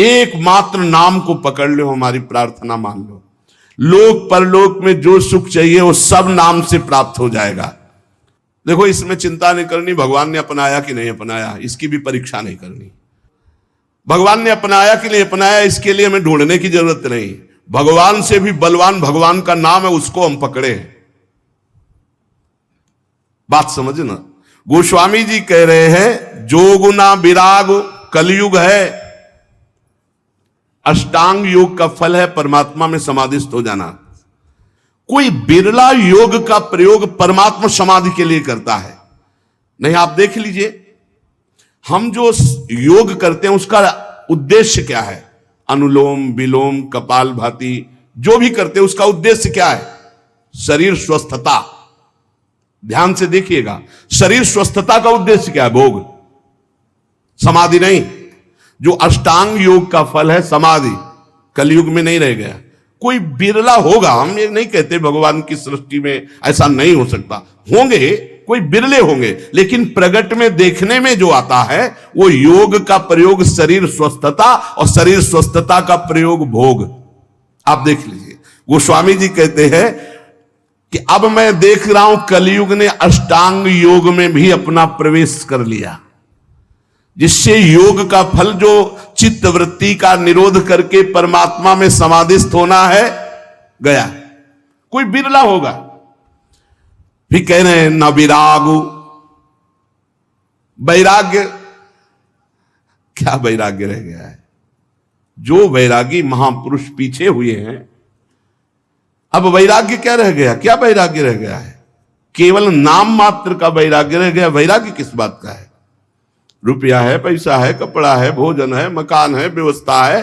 एकमात्र नाम को पकड़ लो, हमारी प्रार्थना मान लो। लोक परलोक में जो सुख चाहिए वो सब नाम से प्राप्त हो जाएगा। देखो, इसमें चिंता नहीं करनी भगवान ने अपनाया कि नहीं अपनाया, इसकी भी परीक्षा नहीं करनी। भगवान ने अपनाया कि नहीं अपनाया, इसके लिए हमें ढूंढने की जरूरत नहीं। भगवान से भी बलवान भगवान का नाम है, उसको हम पकड़े। बात समझना। गोस्वामी जी कह रहे हैं, जोगुना विराग कलयुग है, अष्टांग योग का फल है परमात्मा में समाधिस्थ हो जाना। कोई बिरला योग का प्रयोग परमात्मा समाधि के लिए करता है। नहीं, आप देख लीजिए, हम जो योग करते हैं उसका उद्देश्य क्या है? अनुलोम विलोम कपालभाति जो भी करते हैं उसका उद्देश्य क्या है? शरीर स्वस्थता। ध्यान से देखिएगा, शरीर स्वस्थता का उद्देश्य क्या है? भोग, समाधि नहीं। जो अष्टांग योग का फल है समाधि, कलयुग में नहीं रह गया। कोई बिरला होगा, हम ये नहीं कहते भगवान की सृष्टि में ऐसा नहीं हो सकता, होंगे, कोई बिरले होंगे, लेकिन प्रगट में देखने में जो आता है वो योग का प्रयोग शरीर स्वस्थता और शरीर स्वस्थता का प्रयोग भोग। आप देख लीजिए, गोस्वामी जी कहते हैं कि अब मैं देख रहा हूं कलयुग ने अष्टांग योग में भी अपना प्रवेश कर लिया, जिससे योग का फल जो चित्त वृत्ति का निरोध करके परमात्मा में समाधिस्थ होना है गया। कोई बिरला होगा। भी कह रहे हैं न विरागु, वैराग्य, क्या वैराग्य रह गया है? जो वैरागी महापुरुष पीछे हुए हैं, अब वैराग्य क्या रह गया? क्या वैराग्य रह गया है? केवल नाम मात्र का वैराग्य रह गया। वैराग्य किस बात का है? रुपया है, पैसा है, कपड़ा है, भोजन है, मकान है, व्यवस्था है,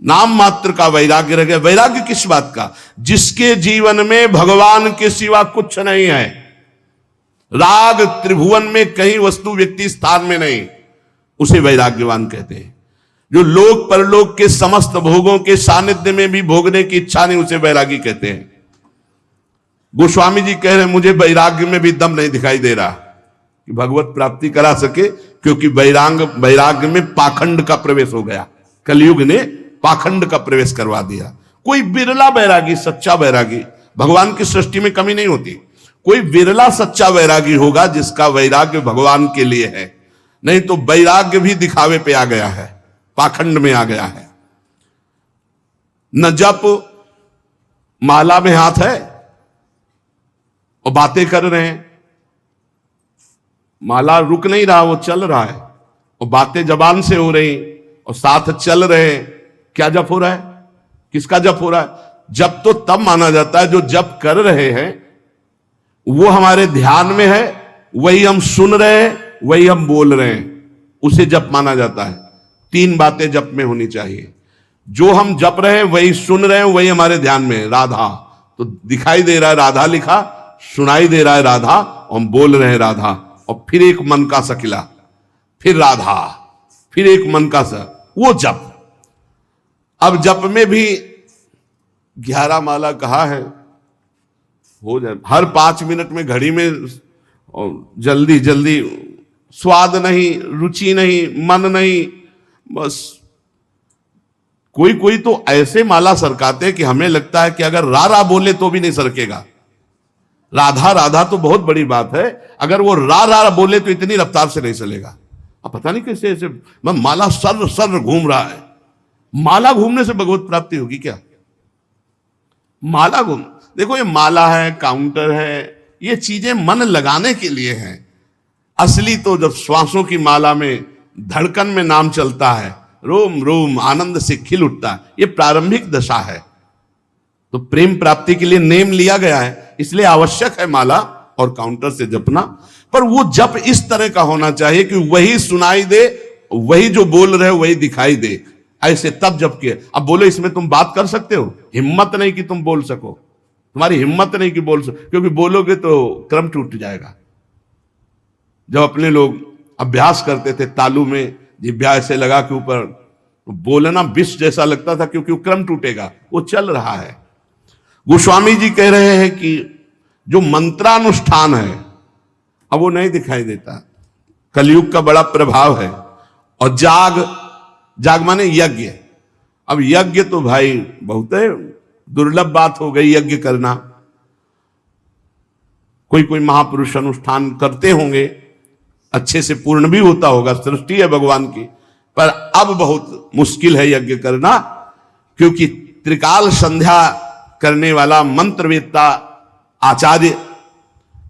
नाम मात्र का वैराग्य रह गया। वैराग्य किस बात का? जिसके जीवन में भगवान के सिवा कुछ नहीं है, राग त्रिभुवन में कहीं वस्तु व्यक्ति स्थान में नहीं, उसे वैराग्यवान कहते हैं। जो लोक परलोक के समस्त भोगों के सानिध्य में भी भोगने की इच्छा नहीं, उसे वैरागी कहते हैं। गोस्वामी जी कह रहे हैं, मुझे वैराग्य में भी दम नहीं दिखाई दे रहा कि भगवत प्राप्ति करा सके, क्योंकि वैराग्य में पाखंड का प्रवेश हो गया। कलयुग ने पाखंड का प्रवेश करवा दिया। कोई बिरला वैरागी, सच्चा वैरागी, भगवान की सृष्टि में कमी नहीं होती, कोई बिरला सच्चा वैरागी होगा जिसका वैराग्य भगवान के लिए है। नहीं तो वैराग्य भी दिखावे पे आ गया है, पाखंड में आ गया है। न जप, माला में हाथ है और बातें कर रहे हैं, माला रुक नहीं रहा, वो चल रहा है, और बातें जबान से हो रही और साथ चल रहे हैं। क्या जप हो रहा है? किसका जप हो रहा है? जप तो तब माना जाता है जो जप कर रहे हैं वो हमारे ध्यान में है, वही हम सुन रहे हैं, वही हम बोल रहे हैं, उसे जप माना जाता है। 3 बातें जप में होनी चाहिए। जो हम जप रहे हैं, वही सुन रहे हैं, वही हमारे ध्यान में है। राधा तो दिखाई दे रहा है, राधा लिखा, सुनाई दे रहा है राधा, और हम बोल रहे हैं राधा, और फिर एक मन का सकिला, फिर राधा, फिर एक मन का सा, वो जप। अब जप में भी 11 माला कहा है, हो जाए हर 5 मिनट में घड़ी में, और जल्दी जल्दी, स्वाद नहीं, रुचि नहीं, मन नहीं, बस। कोई कोई तो ऐसे माला सरकाते हैं कि हमें लगता है कि अगर रा बोले तो भी नहीं सरकेगा। राधा राधा तो बहुत बड़ी बात है, अगर वो रा बोले तो इतनी रफ्तार से नहीं चलेगा। अब पता नहीं कैसे ऐसे माला सर सर घूम रहा है। माला घूमने से भगवत प्राप्ति होगी क्या? माला घूम, देखो ये माला है, काउंटर है, ये चीजें मन लगाने के लिए हैं। असली तो जब श्वासों की माला में, धड़कन में नाम चलता है, रोम रोम आनंद से खिल उठता है, ये प्रारंभिक दशा है। तो प्रेम प्राप्ति के लिए नेम लिया गया है, इसलिए आवश्यक है माला और काउंटर से जपना। पर वो जप इस तरह का होना चाहिए कि वही सुनाई दे, वही जो बोल रहे हो वही दिखाई दे, ऐसे तब जप किए। अब बोलो इसमें तुम बात कर सकते हो? हिम्मत नहीं कि तुम बोल सको, तुम्हारी हिम्मत नहीं कि बोल सको, क्योंकि बोलोगे तो क्रम टूट जाएगा। जब अपने लोग अभ्यास करते थे तालू में जिभ्या ऐसे लगा के ऊपर, बोलना विष जैसा लगता था, क्योंकि वो क्रम टूटेगा, वो चल रहा है। गोस्वामी जी कह रहे हैं कि जो मंत्रानुष्ठान है अब वो नहीं दिखाई देता, कलयुग का बड़ा प्रभाव है। और जाग माने यज्ञ। अब यज्ञ तो भाई बहुत दुर्लभ बात हो गई यज्ञ करना। कोई कोई महापुरुष अनुष्ठान करते होंगे, अच्छे से पूर्ण भी होता होगा, सृष्टि है भगवान की, पर अब बहुत मुश्किल है यज्ञ करना, क्योंकि त्रिकाल संध्या करने वाला मंत्रवेत्ता आचार्य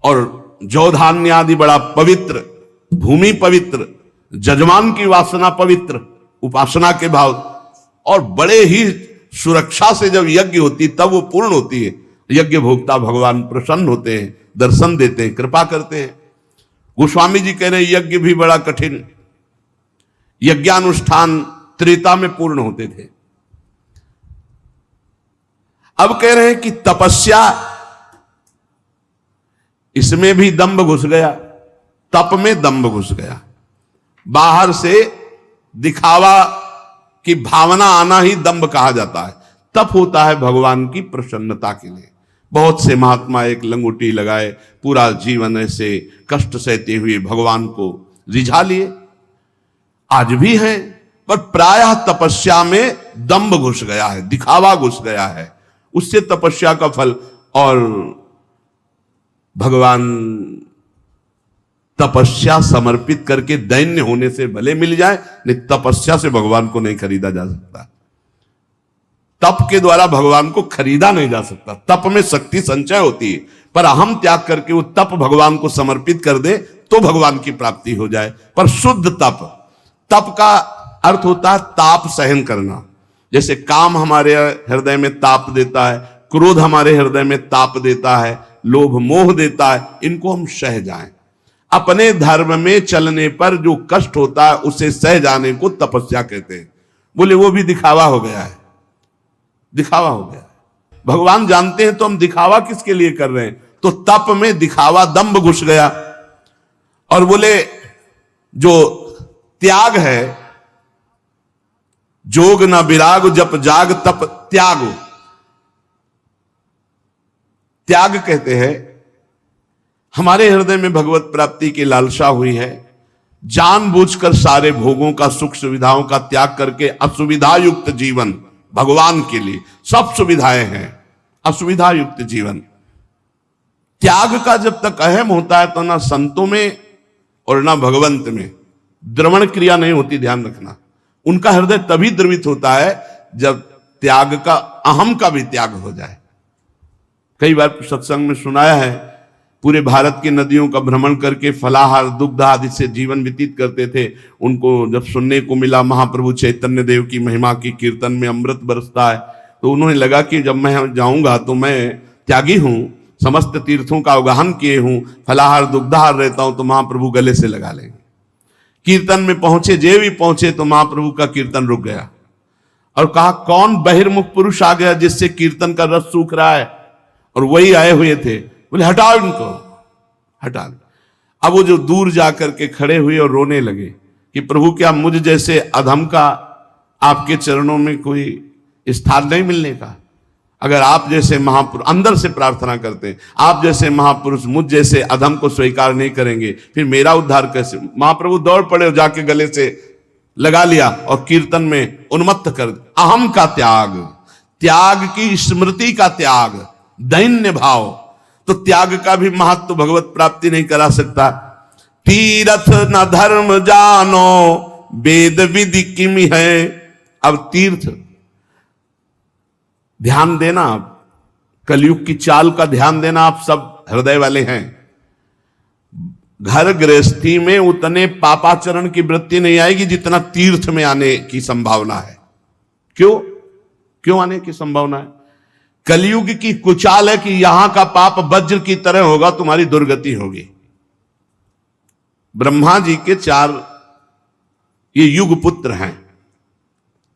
और जौधान्य आदि बड़ा पवित्र, भूमि पवित्र, जजमान की वासना पवित्र, उपासना के भाव, और बड़े ही सुरक्षा से जब यज्ञ होती तब वो पूर्ण होती है। यज्ञ भोक्ता भगवान प्रसन्न होते हैं, दर्शन देते हैं, कृपा करते हैं। गोस्वामी जी कह रहे हैं यज्ञ भी बड़ा कठिन, यज्ञानुष्ठान त्रेता में पूर्ण होते थे। अब कह रहे हैं कि तपस्या, इसमें भी दंभ घुस गया, तप में दंभ घुस गया। बाहर से दिखावा की भावना आना ही दंभ कहा जाता है। तप होता है भगवान की प्रसन्नता के लिए। बहुत से महात्मा एक लंगोटी लगाए पूरा जीवन ऐसे कष्ट सहते हुए भगवान को रिझा लिए, आज भी हैं, पर प्रायः तपस्या में दंभ घुस गया है, दिखावा घुस गया है, उससे तपस्या का फल। और भगवान तपस्या समर्पित करके दैन्य होने से भले मिल जाए, नहीं तपस्या से भगवान को नहीं खरीदा जा सकता। तप के द्वारा भगवान को खरीदा नहीं जा सकता। तप में शक्ति संचय होती है, पर अहम त्याग करके वो तप भगवान को समर्पित कर दे तो भगवान की प्राप्ति हो जाए। पर शुद्ध तप, तप का अर्थ होता है ताप सहन करना। जैसे काम हमारे हृदय में ताप देता है, क्रोध हमारे हृदय में ताप देता है, लोभ मोह देता है, इनको हम सह जाएं। अपने धर्म में चलने पर जो कष्ट होता है उसे सह जाने को तपस्या कहते हैं। बोले वो भी दिखावा हो गया है, दिखावा हो गया है। भगवान जानते हैं तो हम दिखावा किसके लिए कर रहे हैं, तो तप में दिखावा दंभ घुस गया। और बोले जो त्याग है, जोग न विराग जप जाग तप त्याग, त्याग कहते हैं हमारे हृदय में भगवत प्राप्ति की लालसा हुई है, जानबूझकर सारे भोगों का, सुख सुविधाओं का त्याग करके असुविधा युक्त जीवन, भगवान के लिए सब सुविधाएं हैं, असुविधा युक्त जीवन। त्याग का जब तक अहम होता है तो ना संतों में और ना भगवंत में द्रवण क्रिया नहीं होती, ध्यान रखना। उनका हृदय तभी द्रवित होता है जब त्याग का, अहम का भी त्याग हो जाए। कई बार सत्संग में सुनाया है, पूरे भारत की नदियों का भ्रमण करके फलाहार दुग्ध आदि से जीवन व्यतीत करते थे। उनको जब सुनने को मिला महाप्रभु चैतन्य देव की महिमा की कीर्तन में अमृत बरसता है, तो उन्हें लगा कि जब मैं जाऊंगा तो मैं त्यागी हूं, समस्त तीर्थों का अवगाहन किए हूं, फलाहार दुग्धाहार रहता हूं, तो महाप्रभु गले से लगा लेंगे। कीर्तन में पहुंचे, जे भी पहुंचे तो महाप्रभु का कीर्तन रुक गया और कहा कौन बहिर्मुख पुरुष आ गया जिससे कीर्तन का रस सूख रहा है, और वही आए हुए थे। बोले हटाओ इनको, हटा। अब वो जो दूर जाकर के खड़े हुए और रोने लगे कि प्रभु क्या मुझ जैसे अधम का आपके चरणों में कोई स्थान नहीं मिलने का? अगर आप जैसे महापुरुष, अंदर से प्रार्थना करते हैं, आप जैसे महापुरुष मुझ जैसे अधम को स्वीकार नहीं करेंगे, फिर मेरा उद्धार कैसे? महाप्रभु दौड़ पड़े और जाके गले से लगा लिया और कीर्तन में उन्मत्त कर। अहम का त्याग, त्याग की स्मृति का त्याग, दैन्य भाव, तो त्याग का भी महत्व भगवत प्राप्ति नहीं करा सकता। तीर्थ न धर्म जानो वेद विधि किमि है। अब तीर्थ, ध्यान देना, आप कलयुग की चाल का ध्यान देना, आप सब हृदय वाले हैं। घर गृहस्थी में उतने पापाचरण की वृत्ति नहीं आएगी जितना तीर्थ में आने की संभावना है। क्यों आने की संभावना है? कलयुग की कुचाल है कि यहां का पाप वज्र की तरह होगा, तुम्हारी दुर्गति होगी। ब्रह्मा जी के 4 ये युग पुत्र हैं,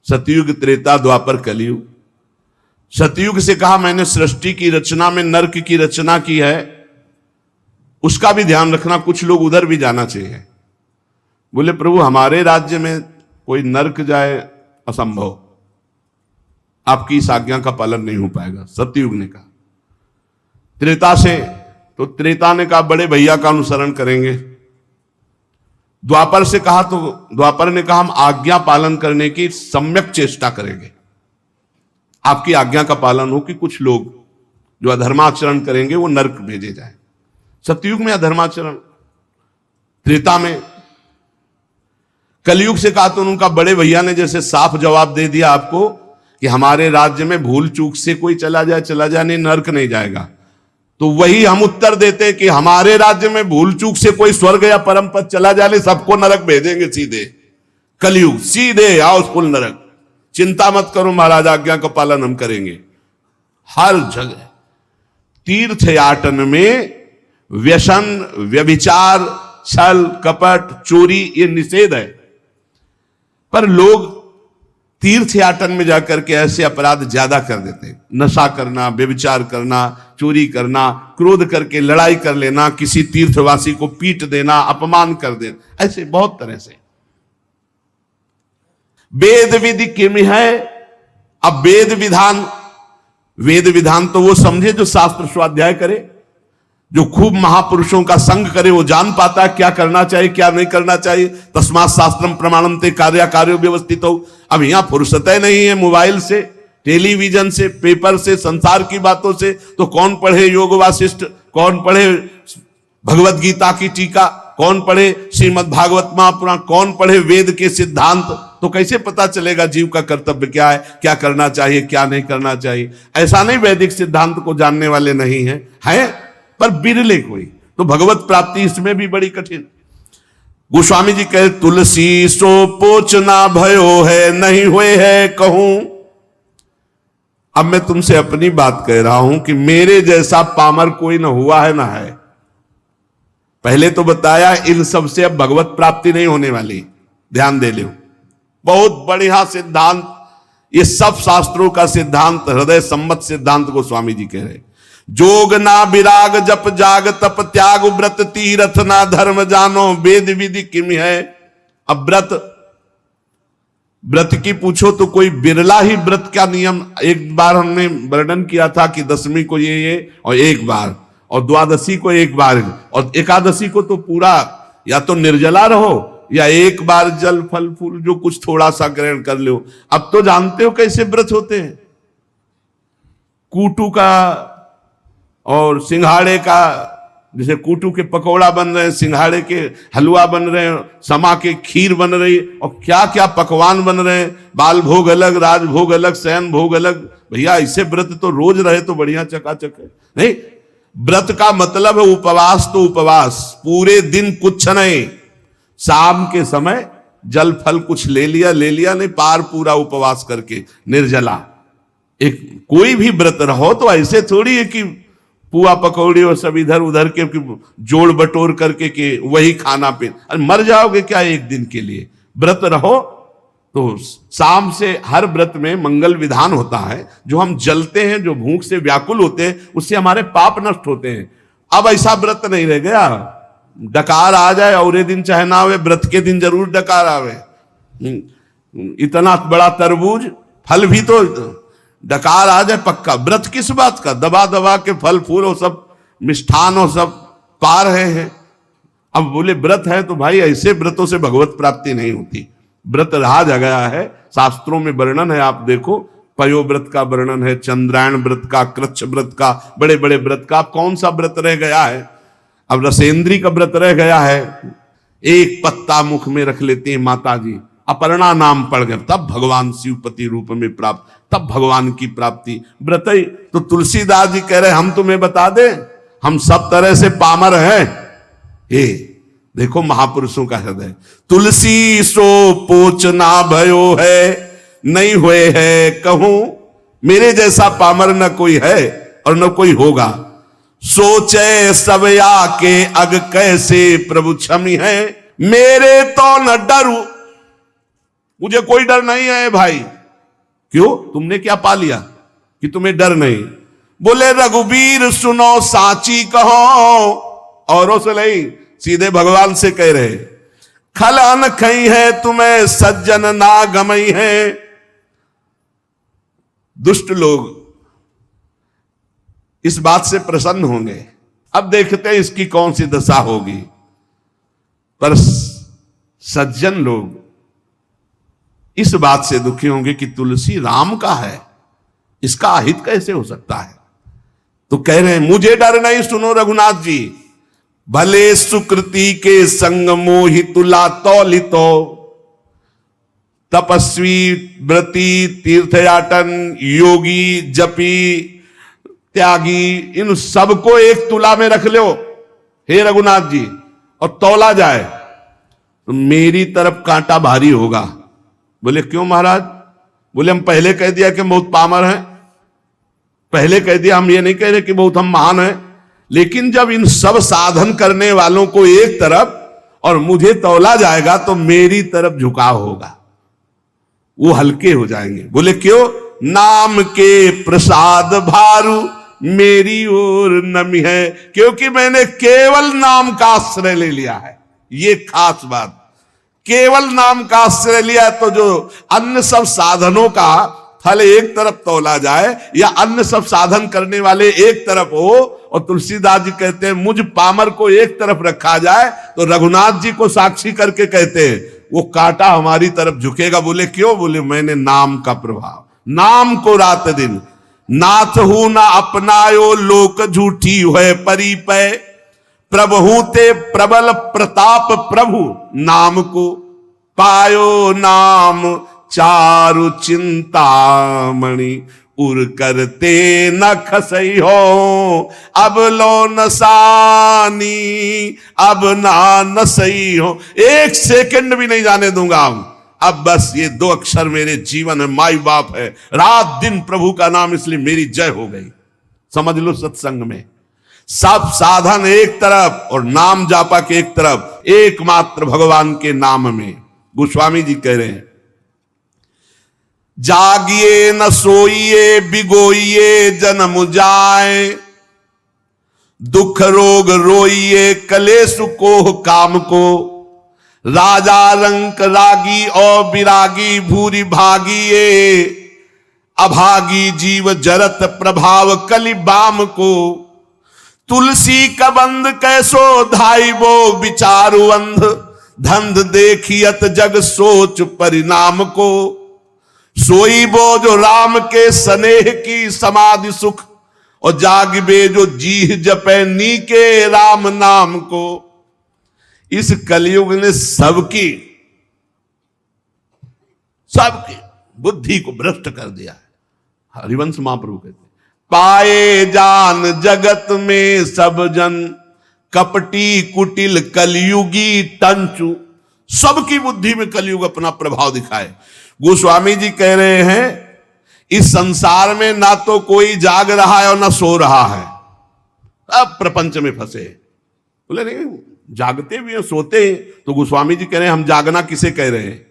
सतयुग, त्रेता, द्वापर, कलयुग। सतयुग से कहा मैंने सृष्टि की रचना में नरक की रचना की है, उसका भी ध्यान रखना, कुछ लोग उधर भी जाना चाहिए। बोले प्रभु हमारे राज्य में कोई नरक जाए असंभव, आपकी इस आज्ञा का पालन नहीं हो पाएगा, सतयुग ने कहा। त्रेता से, तो त्रेता ने कहा बड़े भैया का अनुसरण करेंगे। द्वापर से कहा तो द्वापर ने कहा हम आज्ञा पालन करने की सम्यक चेष्टा करेंगे, आपकी आज्ञा का पालन हो कि कुछ लोग जो अधर्माचरण करेंगे वो नरक भेजे जाए। सतयुग में अधर्माचरण, त्रेता में, कलयुग से कहा तो उनका बड़े भैया ने जैसे साफ जवाब दे दिया आपको कि हमारे राज्य में भूल चूक से कोई चला जाए नहीं, नरक नहीं जाएगा। तो वही हम उत्तर देते कि हमारे राज्य में भूल चूक से कोई स्वर्ग या परम पद चला जाए सबको नरक भेजेंगे सीधे, कलयुग सीधे आओ फुल नरक, चिंता मत करो महाराज, आज्ञा का पालन हम करेंगे। हर जगह तीर्थयाटन में व्यसन, व्यभिचार, छल कपट, चोरी ये निषेध है, पर लोग तीर्थयाटन में जाकर के ऐसे अपराध ज्यादा कर देते हैं। नशा करना, व्यभिचार करना, चोरी करना, क्रोध करके लड़ाई कर लेना, किसी तीर्थवासी को पीट देना, अपमान कर देना, ऐसे बहुत तरह से। वेद विधि किम है, अब वेद विधान तो वो समझे जो शास्त्र स्वाध्याय करे, जो खूब महापुरुषों का संग करे, वो जान पाता है क्या करना चाहिए क्या नहीं करना चाहिए। तस्मात् शास्त्रम प्रमाणम ते कार्य व्यवस्थित हो। अब यहां फुर्सत नहीं है मोबाइल से, टेलीविजन से, पेपर से, संसार की बातों से, तो कौन पढ़े योग वासिष्ठ, कौन पढ़े भगवत गीता की टीका, कौन पढ़े श्रीमद् भागवत महापुराण, कौन पढ़े वेद के सिद्धांत, तो कैसे पता चलेगा जीव का कर्तव्य क्या है, क्या करना चाहिए क्या नहीं करना चाहिए। ऐसा नहीं वैदिक सिद्धांत को जानने वाले नहीं है पर बिरले कोई। तो भगवत प्राप्ति इसमें भी बड़ी कठिन। गोस्वामी जी कहे तुलसी सो पोचना भयो है, नहीं हुए है कहूं। अब मैं तुमसे अपनी बात कह रहा हूं कि मेरे जैसा पामर कोई ना हुआ है ना है। पहले तो बताया इन सब से अब भगवत प्राप्ति नहीं होने वाली, ध्यान दे लो। बहुत बढ़िया सिद्धांत, ये सब शास्त्रों का सिद्धांत, हृदय सम्मत सिद्धांत को स्वामी जी कह रहे। जोग ना विराग जप जाग तप त्याग व्रत तीरथ ना धर्म जानो, वेद विधि किम है। अब व्रत की पूछो तो कोई बिरला ही व्रत का नियम। एक बार हमने वर्णन किया था कि दशमी को ये और एक बार, और द्वादशी को एक बार, और एकादशी को तो पूरा या तो निर्जला रहो या एक बार जल फल फूल जो कुछ थोड़ा सा ग्रहण कर लो। अब तो जानते हो कैसे व्रत होते हैं, कूटू का और सिंघाड़े का, जैसे कूटू के पकौड़ा बन रहे हैं, सिंघाड़े के हलवा बन रहे हैं, समा के खीर बन रही, और क्या क्या पकवान बन रहे हैं, बाल भोग अलग, राज भोग अलग, शयन भोग अलग। भैया ऐसे व्रत तो रोज रहे तो बढ़िया चकाचक है। नहीं, व्रत का मतलब है उपवास, तो उपवास पूरे दिन कुछ नहीं, शाम के समय जल फल कुछ ले लिया नहीं, पार पूरा उपवास करके निर्जला। एक कोई भी व्रत रहो तो ऐसे थोड़ी है कि पुआ पकौड़ी और सब इधर उधर के जोड़ बटोर करके के वही खाना पे, मर जाओगे क्या एक दिन के लिए। व्रत रहो तो शाम से, हर व्रत में मंगल विधान होता है, जो हम जलते हैं, जो भूख से व्याकुल होते हैं, उससे हमारे पाप नष्ट होते हैं। अब ऐसा व्रत नहीं रह गया, डकार आ जाए और दिन चाहे ना आवे, व्रत के दिन जरूर डकार आवे। इतना बड़ा तरबूज फल भी तो डकार आ जाए पक्का। व्रत किस बात का, दबा दबा के फल फूल और सब मिष्ठान और सब पा रहे हैं। अब बोले व्रत है तो भाई ऐसे व्रतों से भगवत प्राप्ति नहीं होती। व्रत रहा गया है, शास्त्रों में वर्णन है, आप देखो पयो व्रत का वर्णन है, चंद्रायण व्रत का, कृच्छ व्रत का, बड़े बड़े व्रत का। अब कौन सा व्रत रह गया है, अब रसेंद्री का व्रत रह गया है। एक पत्ता मुख में रख लेती है माता जी, अपर्णा नाम पड़ गया, तब भगवान शिवपति रूप में प्राप्त, तब भगवान की प्राप्ति। व्रत ही तो तुलसीदास जी कह रहे हम तुम्हें बता दें, हम सब तरह से पामर हैं। हे देखो महापुरुषों का हृदय, तुलसी सो पोचना भयो है, नहीं हुए है कहूं। मेरे जैसा पामर न कोई है और न कोई होगा। सोचे सब आके अग कैसे प्रभु क्षमी है, मेरे तो न डरू, मुझे कोई डर नहीं है भाई। क्यों, तुमने क्या पा लिया कि तुम्हें डर नहीं। बोले रघुवीर सुनो साची कहो, औरों से नहीं, सीधे भगवान से कह रहे। खल अन खई है तुम्हें सज्जन ना गमई है। दुष्ट लोग इस बात से प्रसन्न होंगे। अब देखते हैं इसकी कौन सी दशा होगी। पर सज्जन लोग इस बात से दुखी होंगे कि तुलसी राम का है, इसका अहित कैसे हो सकता है। तो कह रहे हैं मुझे डर नहीं, सुनो रघुनाथ जी, भले सुकृति के संग मोहि तुला तौलितो, तपस्वी व्रती तीर्थयाटन योगी जपी त्यागी, इन सबको एक तुला में रख लो हे रघुनाथ जी, और तौला जाए तो मेरी तरफ कांटा भारी होगा। बोले क्यों महाराज? बोले हम पहले कह दिया कि बहुत पामर हैं, पहले कह दिया, हम ये नहीं कह रहे कि बहुत हम महान हैं, लेकिन जब इन सब साधन करने वालों को एक तरफ और मुझे तौला जाएगा तो मेरी तरफ झुकाव होगा, वो हल्के हो जाएंगे। बोले क्यों? नाम के प्रसाद भारू मेरी ओर नमी है, क्योंकि मैंने केवल नाम का आश्रय ले लिया है। ये खास बात, केवल नाम का आश्रय लिया तो जो अन्य सब साधनों का फल एक तरफ तौला जाए या अन्य सब साधन करने वाले एक तरफ हो, और तुलसीदास जी कहते हैं मुझ पामर को एक तरफ रखा जाए, तो रघुनाथ जी को साक्षी करके कहते हैं वो कांटा हमारी तरफ झुकेगा। बोले क्यों? बोले मैंने नाम का प्रभाव, नाम को रात दिन नाथ हूं ना अपनायो लोक झूठी है परिपय, प्रभु ते प्रबल प्रताप प्रभु नाम को पायो नाम चारु चिंतामणि, उर करते न खसई हो अब लो नसानी, अब ना नसई हो, एक सेकंड भी नहीं जाने दूंगा अब बस ये दो अक्षर मेरे जीवन है, माई बाप है, रात दिन प्रभु का नाम, इसलिए मेरी जय हो गई। समझ लो सत्संग में सब साधन एक तरफ और नाम जापा के एक तरफ, एकमात्र भगवान के नाम में। गोस्वामी जी कह रहे हैं जागिए न सोइए बिगोइए जन्म जाए, दुख रोग रोइए कलेश को काम को, राजा रंक रागी और विरागी भूरी भागिए, अभागी जीव जरत प्रभाव कलि बाम को, तुलसी कबंद कैसो धाई वो विचारु अंध, धंध देखियत जग सोच परिणाम को, सोई वो जो राम के स्नेह की समाधि सुख, और जागिबे जो जीह जपे नी के राम नाम को। इस कलयुग ने सबकी बुद्धि को भ्रष्ट कर दिया है। हरिवंश महाप्रभु कहते पाए जान जगत में सब जन, कपटी कुटिल कलयुगी टंचु, सबकी बुद्धि में कलयुग अपना प्रभाव दिखाए। गोस्वामी जी कह रहे हैं इस संसार में ना तो कोई जाग रहा है और ना सो रहा है, अब प्रपंच में फंसे। बोले नहीं जागते भी हैं सोते हैं, तो गोस्वामी जी कह रहे हैं हम जागना किसे कह रहे हैं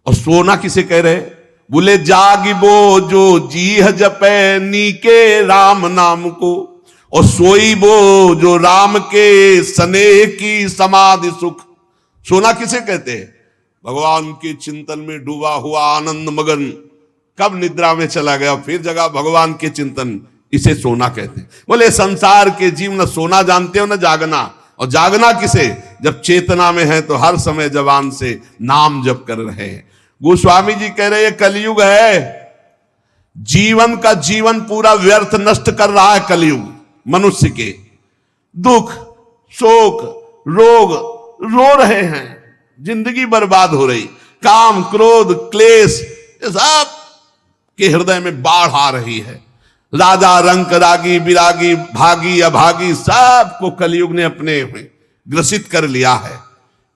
और सोना किसे कह रहे हैं? बोले जागिबो जो जीह जपे नी के राम नाम को, और सोई बो जो राम के स्नेह की समाधि सुख। सोना किसे कहते हैं? भगवान के चिंतन में डूबा हुआ आनंद मगन कब निद्रा में चला गया फिर जगा भगवान के चिंतन, इसे सोना कहते हैं। बोले संसार के जीव न सोना जानते हो न जागना, और जागना किसे? जब चेतना में है तो हर समय जबान से नाम जप कर रहे हैं। गोस्वामी जी कह रहे हैं कलयुग है, जीवन का जीवन पूरा व्यर्थ नष्ट कर रहा है कलयुग। मनुष्य के दुख शोक रोग रो रहे हैं, जिंदगी बर्बाद हो रही, काम क्रोध क्लेश सब के हृदय में बाढ़ आ रही है। राजा रंक रागी विरागी भागी अभागी सबको कलयुग ने अपने में ग्रसित कर लिया है।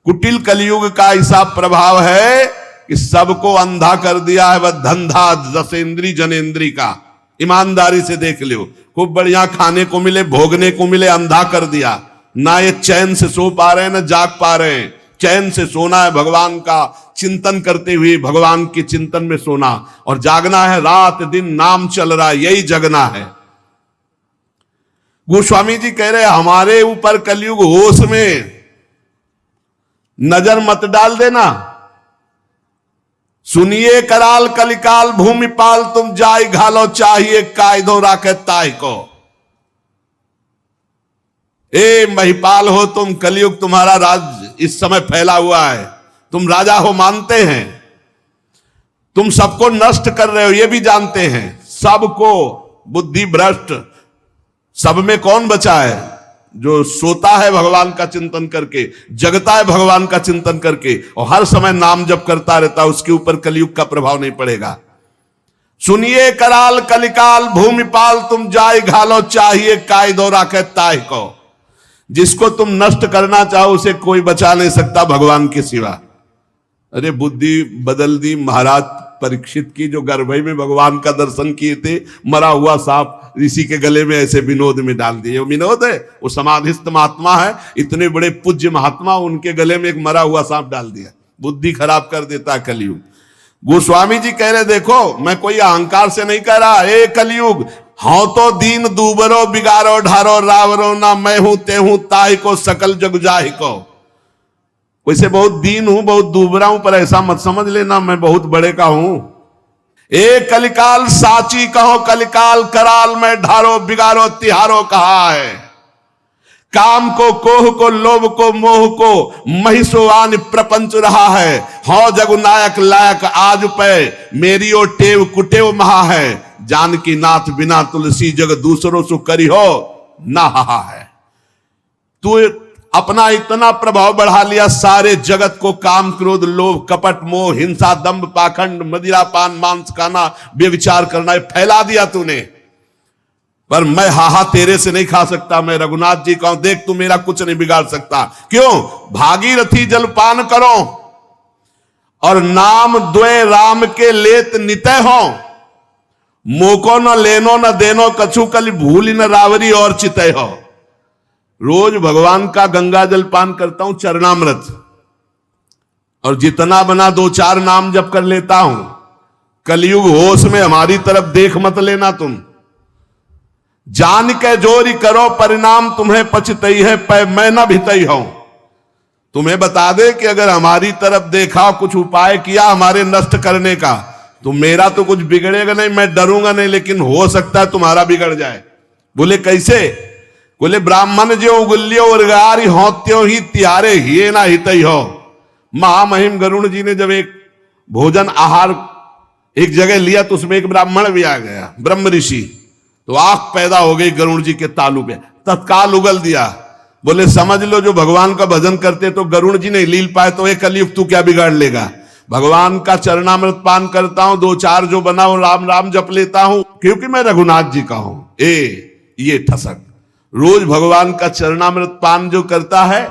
कुटिल कलयुग का ऐसा प्रभाव है कि सबको अंधा कर दिया है। वह धंधा दसेंद्री जनेन्द्री का, ईमानदारी से देख लो, खूब बढ़िया खाने को मिले भोगने को मिले, अंधा कर दिया। ना ये चैन से सो पा रहे हैं ना जाग पा रहे हैं। चैन से सोना है भगवान का चिंतन करते हुए, भगवान के चिंतन में सोना, और जागना है रात दिन नाम चल रहा है, यही जगना है। गोस्वामी जी कह रहे हैं हमारे ऊपर कलयुग होश में नजर मत डाल देना। सुनिए कराल कलिकाल भूमिपाल तुम जाय घालो चाहिए कायदो राखे ताय को। ए महिपाल हो तुम, कलयुग तुम्हारा राज इस समय फैला हुआ है, तुम राजा हो मानते हैं, तुम सबको नष्ट कर रहे हो ये भी जानते हैं, सबको बुद्धि भ्रष्ट, सब में कौन बचा है? जो सोता है भगवान का चिंतन करके, जगता है भगवान का चिंतन करके और हर समय नाम जप करता रहता है, उसके ऊपर कलयुग का प्रभाव नहीं पड़ेगा। सुनिए कराल कलिकाल भूमिपाल, तुम जाय घालो चाहिए काय दो राखे ताय को। जिसको तुम नष्ट करना चाहो उसे कोई बचा नहीं सकता भगवान के सिवा। अरे बुद्धि बदल दी महाराज परीक्षित की, जो गर्भई में भगवान का दर्शन किए थे, मरा हुआ सांप ऋषि के गले में ऐसे विनोद में डाल दिए। वो विनोद है, वो समाधिस्थ महात्मा है, इतने बड़े पूज्य महात्मा, उनके गले में एक मरा हुआ सांप डाल दिया। बुद्धि खराब कर देता है कलयुग। गोस्वामी जी कह रहे देखो, मैं कोई अहंकार से नहीं कह रहा, ए कलयुग हाँ तो दीन दूबरो बिगारो ढारो रावरो, ना मैं हूं ते हूं ताई को सकल जग जाहि को। वैसे बहुत दीन हूं, बहुत दूबरा हूं, पर ऐसा मत समझ लेना मैं बहुत बड़े का हूं। ए कलिकाल साची कहो कलिकाल कराल में ढारो बिगारो तिहारो कहा है। काम को कोह को लोभ को मोह को महिषोवान प्रपंच रहा है। हो जगुनायक लायक आज पे मेरी ओ टेव कुटेव महा है। जानकी नाथ बिना तुलसी जग दूसरों सु करी हो ना हा है। तू अपना इतना प्रभाव बढ़ा लिया, सारे जगत को काम क्रोध लोभ कपट मोह हिंसा दंभ पाखंड मदिरा पान मांस खाना व्यभिचार करना फैला दिया तूने। पर मैं हाहा तेरे से नहीं खा सकता। मैं रघुनाथ जी कहूं देख तू मेरा कुछ नहीं बिगाड़ सकता। क्यों? भागीरथी जल पान करो और नाम द्वे राम के लेत नितय हो। मोको न लेनो न देनो कछु कल भूली न रावरी और चितय हो। रोज भगवान का गंगा जल पान करता हूं चरणामृत, और जितना बना दो चार नाम जप कर लेता हूं। कलयुग होश में हमारी तरफ देख मत लेना तुम। जान के जोरी करो परिणाम तुम्हें पछतई है पै मैं न भितई हूं। तुम्हें बता दे कि अगर हमारी तरफ देखा कुछ उपाय किया हमारे नष्ट करने का, तो मेरा तो कुछ बिगड़ेगा नहीं, मैं डरूंगा नहीं, लेकिन हो सकता है तुम्हारा बिगड़ जाए। बोले कैसे? बोले ब्राह्मण जो उगल्यो उर्गारी हो त्यों ही तिहारे हिये ना हितई हो। महामहिम गरुण जी ने जब एक भोजन आहार एक जगह लिया तो उसमें एक ब्राह्मण भी आ गया, ब्रह्म ऋषि। तो आंख पैदा हो गई गरुण जी के तालु पे, तत्काल उगल दिया। बोले समझ लो जो भगवान का भजन करते तो गरुण जी नहीं लील पाए तो एक कलयुग तू क्या बिगाड़ लेगा। भगवान का चरणामृत पान करता हूं, दो चार जो बना हो राम राम जप लेता हूं, क्योंकि मैं रघुनाथ जी का हूं। ये ठसक रोज भगवान का चरणामृत पान जो करता है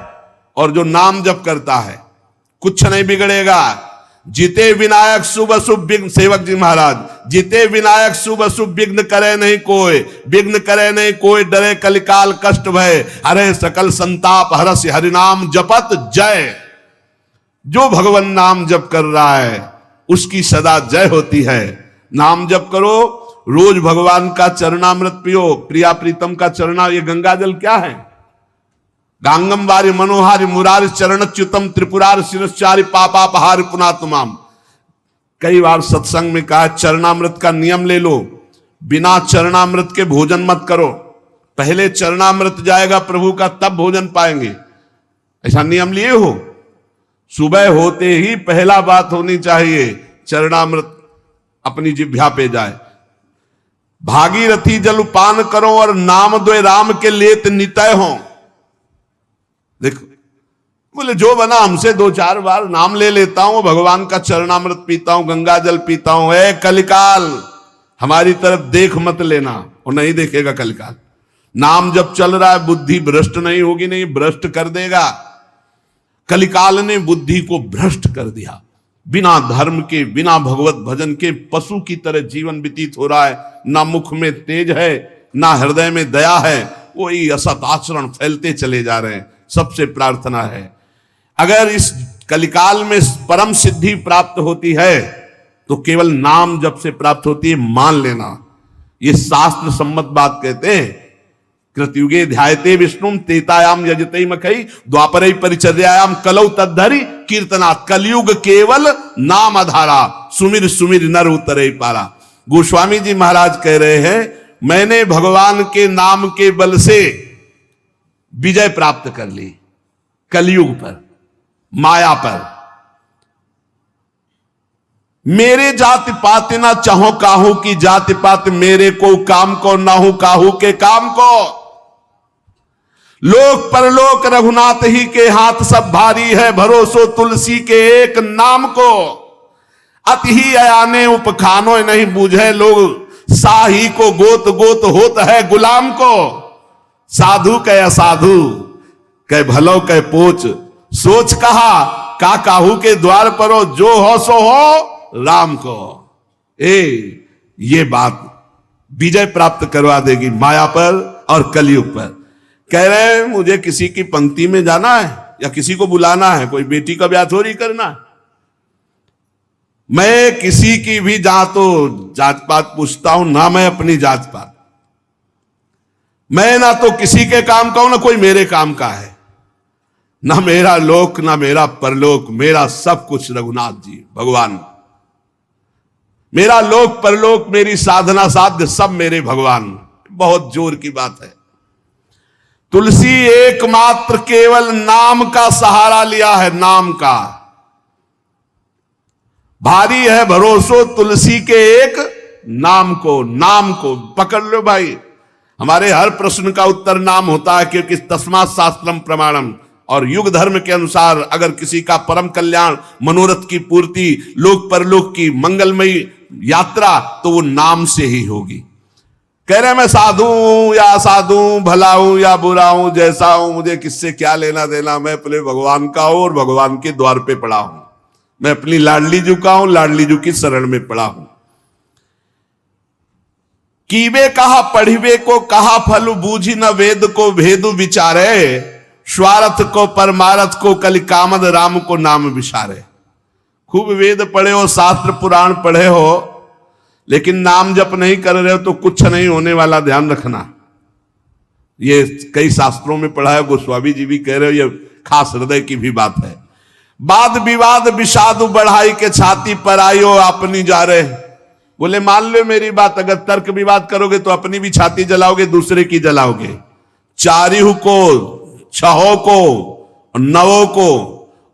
और जो नाम जप करता है कुछ नहीं बिगड़ेगा। जिते विनायक शुभ अशुभ विघ्न, सेवक जी महाराज, जिते विनायक शुभ अशुभ विघ्न करे नहीं कोई, विघ्न करे नहीं कोई, डरे कलिकाल कष्ट भय, हरे सकल संताप हरस हरिनाम जपत जय। जो भगवान नाम जप कर रहा है उसकी सदा जय होती है। नाम जप करो, रोज भगवान का चरणामृत पियो। प्रिया प्रीतम का चरणा, ये गंगा जल क्या है? गांगम वारी मनोहारी मुरारी चरणच्युतम त्रिपुरार शिरश्चारी पापापहारी पुनातुमाम। कई बार सत्संग में कहा चरणामृत का नियम ले लो, बिना चरणामृत के भोजन मत करो। पहले चरणामृत जाएगा प्रभु का तब भोजन पाएंगे, ऐसा नियम लिए हो। सुबह होते ही पहला बात होनी चाहिए चरणामृत अपनी जिह्वा पे जाए। भागीरथी जल पान करो और नाम द्वे राम के लेत नितय हो। देखो बोले जो बना हमसे दो चार बार नाम ले लेता हूं, भगवान का चरणामृत पीता हूं, गंगा जल पीता हूं। ए कलिकाल हमारी तरफ देख मत लेना, और नहीं देखेगा कलिकाल। नाम जब चल रहा है बुद्धि भ्रष्ट नहीं होगी, नहीं भ्रष्ट कर देगा। कलिकाल ने बुद्धि को भ्रष्ट कर दिया। बिना धर्म के बिना भगवत भजन के पशु की तरह जीवन व्यतीत हो रहा है। ना मुख में तेज है ना हृदय में दया है, वही असत आचरण फैलते चले जा रहे हैं। सबसे प्रार्थना है अगर इस कलिकाल में परम सिद्धि प्राप्त होती है तो केवल नाम जप से प्राप्त होती है, मान लेना। ये शास्त्र सम्मत बात कहते हैं। कृतयुगे ध्यायते विष्णुम तेतायाम यजते मखई द्वापरे परिचर्यायाम कलौ तद्धरि कीर्तनात्। कलयुग केवल नाम आधारा, सुमिर सुमिर नर उतरे पारा। गोस्वामी जी महाराज कह रहे हैं मैंने भगवान के नाम के बल से विजय प्राप्त कर ली कलयुग पर, माया पर। मेरे जाति पात ना चाहो काहू की जाति पात, मेरे को काम को ना हो काहू के काम को। लोक परलोक रघुनाथ ही के हाथ, सब भारी है भरोसो तुलसी के एक नाम को। अति ही अयाने उपखानो नहीं बूझे लोग, साही को गोत गोत होत है गुलाम को। साधु कह असाधु कह भलो कह पोच, सोच कहा का काहू के द्वार परो, जो हो सो हो राम को। ये बात विजय प्राप्त करवा देगी माया पर और कलयुग पर। कह रहे हैं मुझे किसी की पंक्ति में जाना है या किसी को बुलाना है, कोई बेटी का ब्याह थोड़ी करना है। मैं किसी की भी जात जात पात पूछता हूं ना, मैं अपनी जात पात, मैं ना तो किसी के काम का हूं ना कोई मेरे काम का है, ना मेरा लोक ना मेरा परलोक, मेरा सब कुछ रघुनाथ जी भगवान। मेरा लोक परलोक मेरी साधना साध्य सब मेरे भगवान। बहुत जोर की बात है। तुलसी एकमात्र केवल नाम का सहारा लिया है, नाम का। भारी है भरोसो तुलसी के एक नाम को। नाम को पकड़ लो भाई। हमारे हर प्रश्न का उत्तर नाम होता है, क्योंकि तस्मात् शास्त्रम प्रमाणम। और युग धर्म के अनुसार अगर किसी का परम कल्याण, मनोरथ की पूर्ति, लोक परलोक की मंगलमयी यात्रा, तो वो नाम से ही होगी। कह रहे मैं साधु हूं या असाधु हूं, भला हूं या बुरा हूं, जैसा हूं, मुझे किससे क्या लेना देना। मैं अपने भगवान का हूं और भगवान के द्वार पे पड़ा हूं। मैं अपनी लाडली जू का हूं, लाडली जू की शरण में पड़ा हूं। कीबे कहा पढ़िबे को कहा फल, बूझी न वेद को भेदु विचारे। स्वार्थ को परमारथ को कलि कामद, राम को नाम विचारे। खूब वेद पढ़े हो, शास्त्र पुराण पढ़े हो, लेकिन नाम जप नहीं कर रहे हो तो कुछ नहीं होने वाला, ध्यान रखना। ये कई शास्त्रों में पढ़ा है, गोस्वामी जी भी कह रहे हो, ये खास हृदय की भी बात है। वाद विवाद विषाद बढ़ाई के छाती पर आयो अपनी जा रहे। बोले मान लो मेरी बात, अगर तर्क विवाद करोगे तो अपनी भी छाती जलाओगे, दूसरे की जलाओगे। चारिहु को, छहों को, नवों को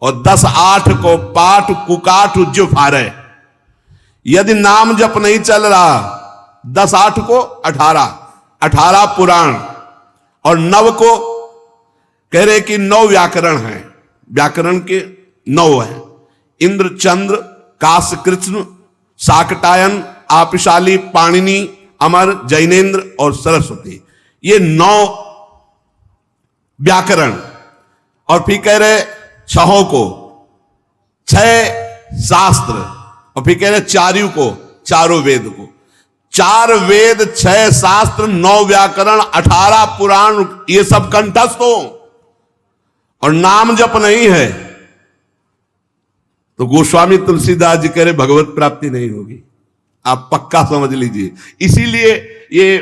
और 10-8 को पाठ कुकाठ जो फारे। यदि नाम जप नहीं चल रहा, 10-8 को 18 पुराण और 9 को कह रहे कि 9 व्याकरण हैं। व्याकरण के 9 हैं। इंद्र, चंद्र, काश, कृष्ण, शाकटायन, आपिशाली, पाणिनि, अमर, जैनेन्द्र और सरस्वती। ये 9 व्याकरण। और फिर कह रहे 6 को 6 शास्त्र, और फिर कह रहे चारियों को, चारों वेद को। 4 वेद, 6 शास्त्र, 9 व्याकरण, 18 पुराण, ये सब कंठस्थ हो और नाम जप नहीं है तो गोस्वामी तुलसीदास जी कह रहे भगवत प्राप्ति नहीं होगी। आप पक्का समझ लीजिए। इसीलिए ये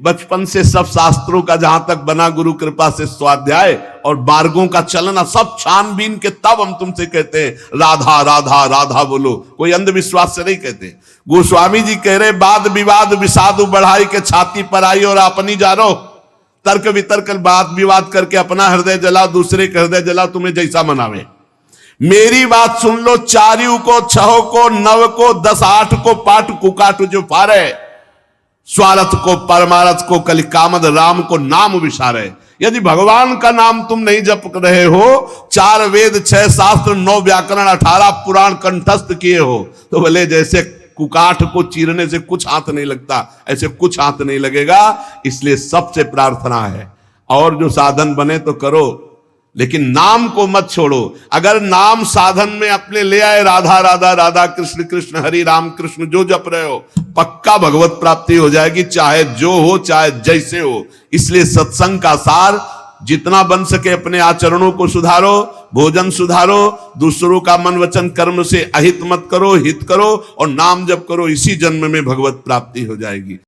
बचपन से सब शास्त्रों का जहां तक बना गुरु कृपा से स्वाध्याय और मार्गों का चलना सब छानबीन के, तब हम तुमसे कहते हैं राधा राधा राधा बोलो। कोई अंधविश्वास से नहीं कहते। गोस्वामी जी कह रहे वाद विवाद विषादु बढ़ाई के छाती पर आई और अपनी जा रो। तर्क वितर्क वाद विवाद करके अपना हृदय जलाओ, दूसरे का हृदय जलाओ, तुम्हें जैसा मनावे। मेरी बात सुन लो। चारियों को, 6 को, 9 को, 10-8 को पाठ कुकाठ जो फारे। स्वार्थ को परमारथ को कलि कामद, राम को नाम विचारे। यदि भगवान का नाम तुम नहीं जप रहे हो, 4 वेद, 6 शास्त्र, 9 व्याकरण, 18 पुराण कंठस्थ किए हो, तो भले जैसे कुकाठ को चीरने से कुछ हाथ नहीं लगता, ऐसे कुछ हाथ नहीं लगेगा। इसलिए सबसे प्रार्थना है, और जो साधन बने तो करो, लेकिन नाम को मत छोड़ो। अगर नाम साधन में अपने ले आए, राधा राधा राधा, कृष्ण कृष्ण, हरि राम कृष्ण जो जप रहे हो, पक्का भगवत प्राप्ति हो जाएगी, चाहे जो हो, चाहे जैसे हो। इसलिए सत्संग का सार, जितना बन सके अपने आचरणों को सुधारो, भोजन सुधारो, दूसरों का मन वचन कर्म से अहित मत करो, हित करो और नाम जप करो। इसी जन्म में भगवत प्राप्ति हो जाएगी।